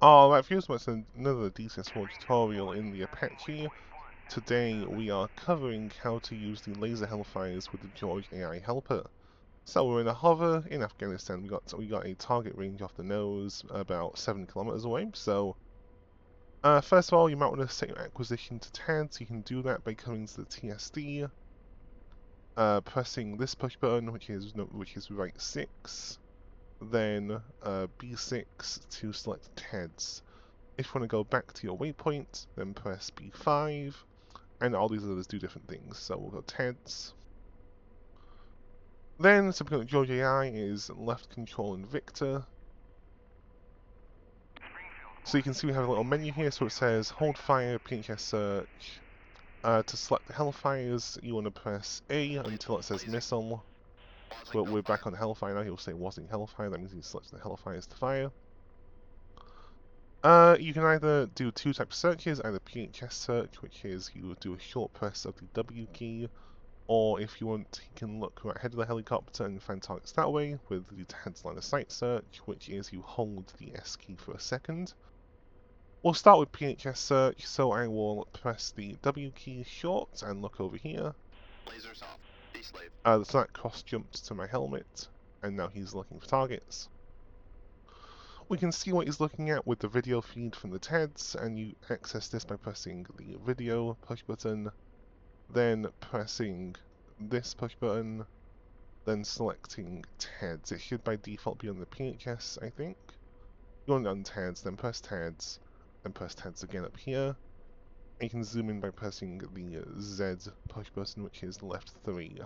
Alright, viewers, it's another decent small tutorial in the Apache. Today we are covering how to use the laser Hellfires with the George AI helper. So we're in a hover in Afghanistan. We got a target range off the nose about 7 kilometers away. So first of all, you might want to set your acquisition to 10. So you can do that by coming to the TSD, pressing this push button, which is right 6, then B6 to select TEDs. If you want to go back to your waypoint, then press B5, and all these others do different things. So we'll go TEDs. Then, something like George AI is left control and Victor. So you can see we have a little menu here, so it says hold fire, PHS search. To select the Hellfires, you want to press A until it says missile. So we're back on Hellfire now, he'll say wasn't Hellfire, that means he selects the Hellfires to fire. You can either do two types of searches, either PHS search, which is you do a short press of the W key, or if you want, you can look right ahead of the helicopter and find targets that way with the TED's line of sight search, which is you hold the S key for a second. We'll start with PHS search, so I will press the W key short and look over here. Lasers off. D-slave. So that cross jumped to my helmet, and now he's looking for targets. We can see what he's looking at with the video feed from the TEDs, and you access this by pressing the video push button, then pressing this push button, then selecting TEDs. It should by default be on the PHS, I think. Going on TEDs, then press TEDs, then press TEDs again up here. And you can zoom in by pressing the Z push button, which is left 3.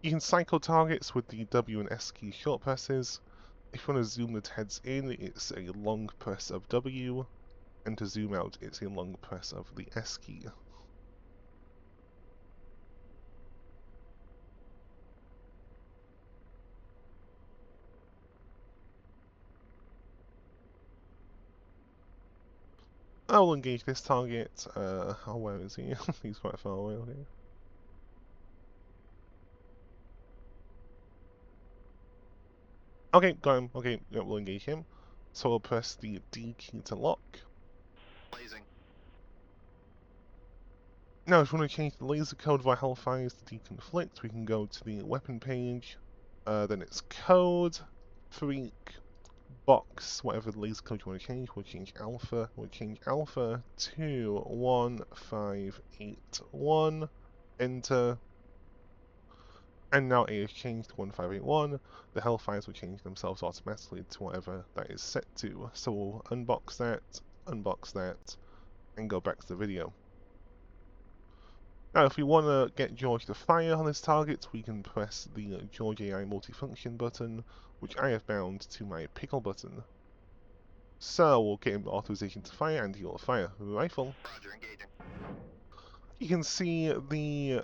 You can cycle targets with the W and S key short presses. If you want to zoom the TEDs in, it's a long press of W, and to zoom out, it's a long press of the S key. I will engage this target. Where is he? He's quite far away, okay. Okay, got him. Okay, yeah, we'll engage him. So we'll press the D key to lock. Blazing. Now, if you want to change the laser code of our Hellfires to deconflict, we can go to the weapon page. Then it's code, freak, box, whatever the laser code you want to change. We'll change alpha. We'll change alpha to 1581. Enter. And now it has changed to 1581. The Hellfires will change themselves automatically to whatever that is set to. So we'll unbox that, and go back to the video. Now, if we want to get George to fire on his target, we can press the George AI multifunction button, which I have bound to my pickle button. So we'll get him authorization to fire, and he will fire. Rifle. Roger, engaging. You can see the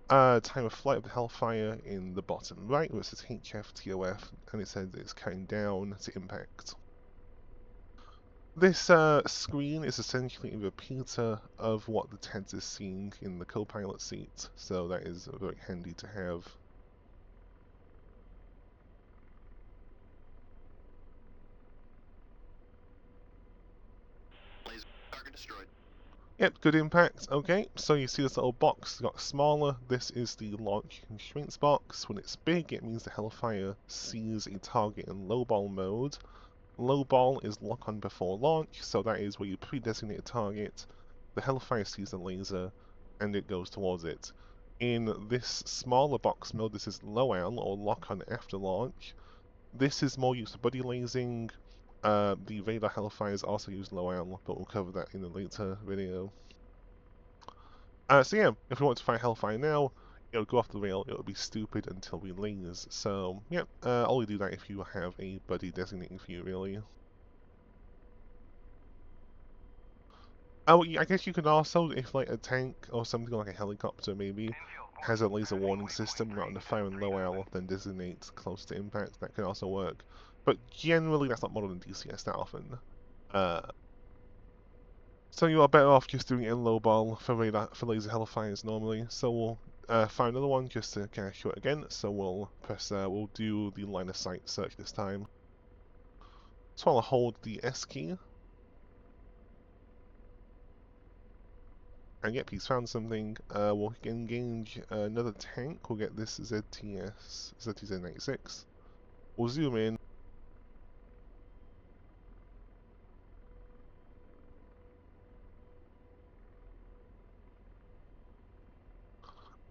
time of flight of the Hellfire in the bottom right, where it says HFTOF, and it says it's counting down to impact. This screen is essentially a repeater of what the TEDs is seeing in the co-pilot seat, so that is very handy to have. Laser target destroyed. Yep, good impact. Okay, so you see this little box got smaller. This is the launch constraints box. When it's big, it means the Hellfire sees a target in lowball mode. Lowball is lock on before launch, so that is where you pre-designate a target. The Hellfire sees the laser, and it goes towards it. In this smaller box mode, this is low L, or lock on after launch. This is more used for buddy lasing. The radar Hellfires also use low L, but we'll cover that in a later video. So yeah, if we want to fight Hellfire now, it'll go off the rail, it'll be stupid until we laze. So yeah, only do that if you have a buddy designating for you, really. Oh, I guess you could also, if like a tank or something like a helicopter maybe, has a laser warning system, not on the fire and low L, then designates close to impact, that can also work. But generally that's not modeled in DCS that often. So you are better off just doing it in low ball for laser Hellfires normally. So we'll find another one just to kind of show it again. So we'll press, we'll do the line of sight search this time. So I'll hold the S key. And yep, he's found something. We'll engage another tank. We'll get this ZTZ-96. We'll zoom in.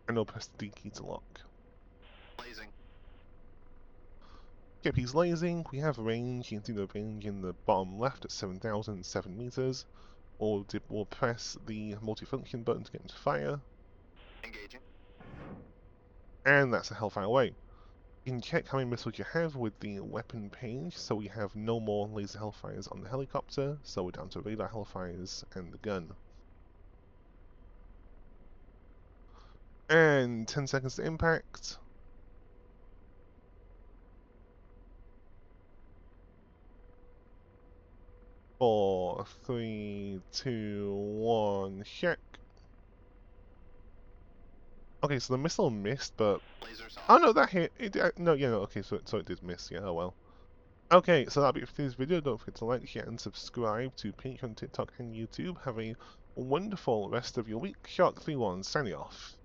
And I'll press the D key to lock. Blazing. Yep, he's lasing. We have range. You can see the range in the bottom left at 7,007 meters. We'll press the multifunction button to get him to fire. Engaging. And that's a Hellfire away. You can check how many missiles you have with the weapon page. So we have no more laser Hellfires on the helicopter. So we're down to radar Hellfires and the gun. And 10 seconds to impact. 4, 3, 2, 1, check. Okay, so the missile missed, but... Lasers off. Oh no, that hit! No, yeah, no, okay, so it did miss, yeah, oh well. Okay, so that'll be it for this video. Don't forget to like, share, and subscribe to Patreon, TikTok, and YouTube. Have a wonderful rest of your week. Shark31 signing off.